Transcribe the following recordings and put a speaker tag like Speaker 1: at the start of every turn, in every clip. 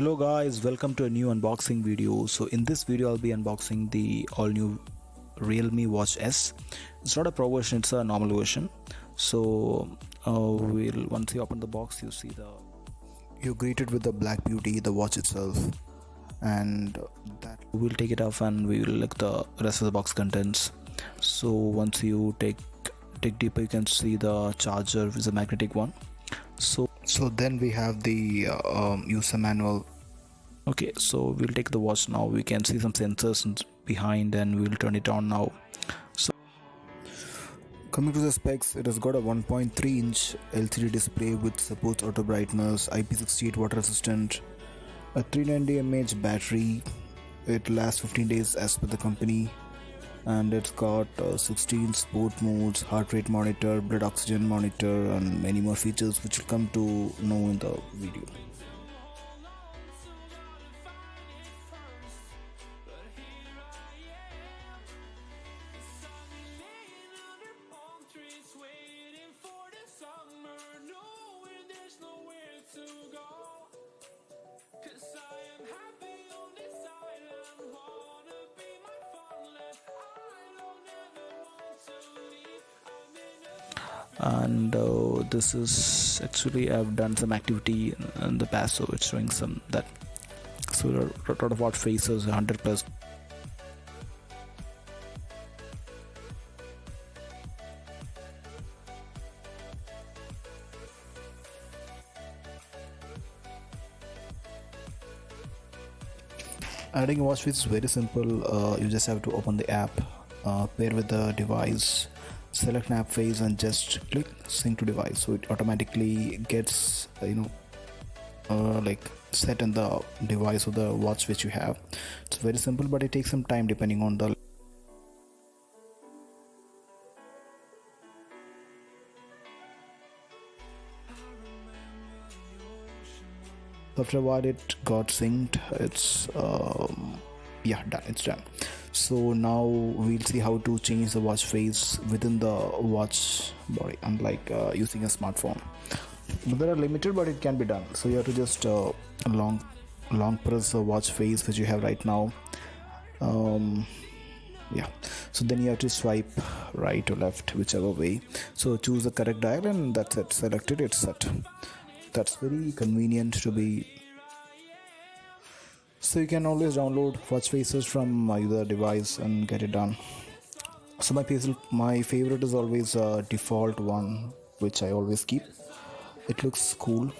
Speaker 1: Hello guys, welcome to a new unboxing video. So in this video I'll be unboxing the all new Realme Watch S. It's not a pro version, it's a normal version. So once you open the box, you're greeted with the black beauty, the watch itself, and that we'll take it off and we will look the rest of the box contents. So once you take deeper, you can see the charger is a magnetic one. So then we have the user manual. Okay, so we'll take the watch now. We can see some sensors behind and we'll turn it on now. So coming to the specs, it has got a 1.3-inch LCD display with supports auto brightness, IP68 water resistant, a 390 mAh battery. It lasts 15 days as per the company, and it's got 16 sport modes, heart rate monitor, blood oxygen monitor, and many more features which you'll come to know in the video. And this is actually I've done some activity in the past, so it's showing some that. So a lot of watch faces, 100 plus. Adding a watch face is very simple. You just have to open the app, pair with the device, select an app face, and just click sync to device. So it automatically gets like set in the device or the watch which you have. It's very simple, but it takes some time depending on the after a while it got synced. It's yeah, done. It's done. So now we'll see how to change the watch face within the watch body, unlike using a smartphone. They are limited, but it can be done. So you have to just long press the watch face which you have right now. Yeah, so then you have to swipe right or left, whichever way. So choose the correct dial and that's it. Select it, it's set. That's very convenient to be. So you can always download watch faces from either device and get it done. So my favorite is always a default one, which I always keep. It looks cool.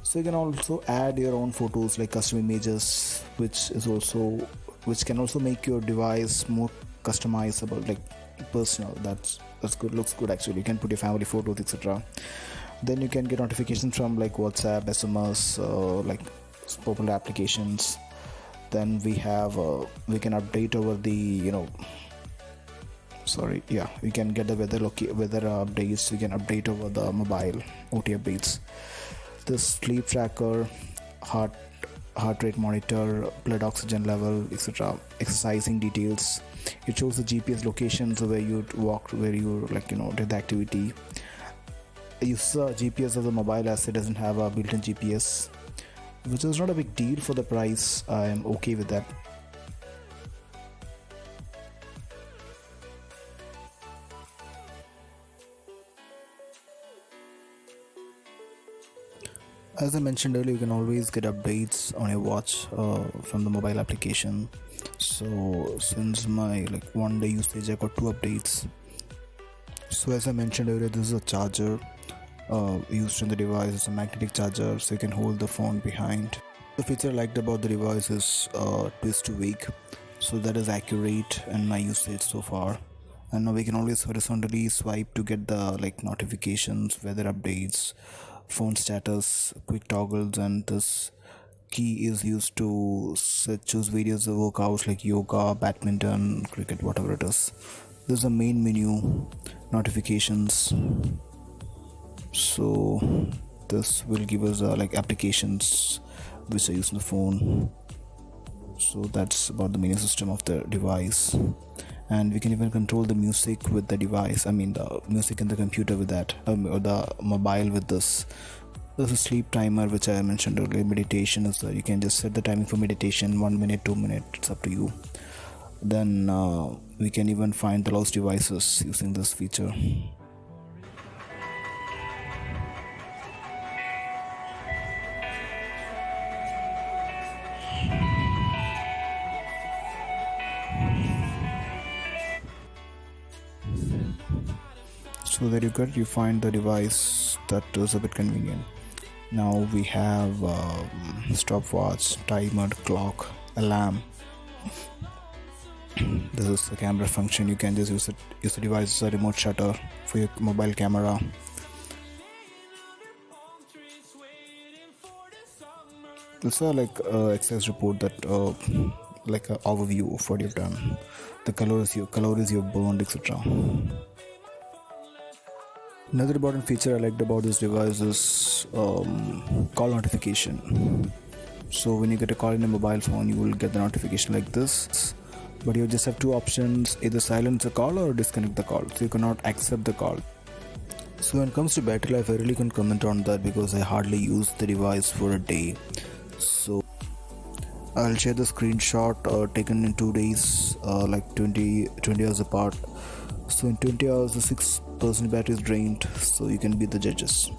Speaker 1: So you can also add your own photos, like custom images, which can also make your device more customizable, like personal. That's good. Looks good actually. You can put your family photos, etc. Then you can get notifications from like WhatsApp, SMS, like popular applications. Then we can update over the we can get the weather updates. We can update over the mobile OT updates. The sleep tracker, heart rate monitor, blood oxygen level, etc. Exercising details. It shows the GPS locations where you walked, where you did the activity. Use the GPS of the mobile as it doesn't have a built-in GPS, which is not a big deal for the price. I am okay with that. As I mentioned earlier, you can always get updates on your watch from the mobile application. So since my one day usage, I got 2 updates. So as I mentioned earlier, this is a charger used in the device. It's a magnetic charger, so you can hold the phone behind. The feature I liked about the device is twist to wake, so that is accurate in my usage so far. And now we can always horizontally swipe to get the notifications, weather updates, phone status, quick toggles, and this key is used to choose various workouts like yoga, badminton, cricket, whatever it is. This is the main menu, notifications. So this will give us applications which are used on the phone. So that's about the menu system of the device. and we can even control the music with the device. I mean the music in the computer with that, or the mobile with this. This is sleep timer, which I mentioned earlier. Meditation is there. You can just set the timing for meditation, 1 minute, 2 minutes, it's up to you. Then we can even find the lost devices using this feature. So there you find the device that is a bit convenient. Now we have stopwatch, timer, clock, alarm. This is the camera function. You can just use the device as a remote shutter for your mobile camera. Also like access report, that like an overview of what you've done, the calories you've burned, etc. Another important feature I liked about this device is call notification. So when you get a call in your mobile phone, you will get the notification like this, but you just have two options: either silence the call or disconnect the call, so you cannot accept the call. So when it comes to battery life, I really can't comment on that because I hardly use the device for a day. So I'll share the screenshot taken in 2 days, like 20 hours apart. So in 20 hours the 6% battery is drained, so you can be the judges.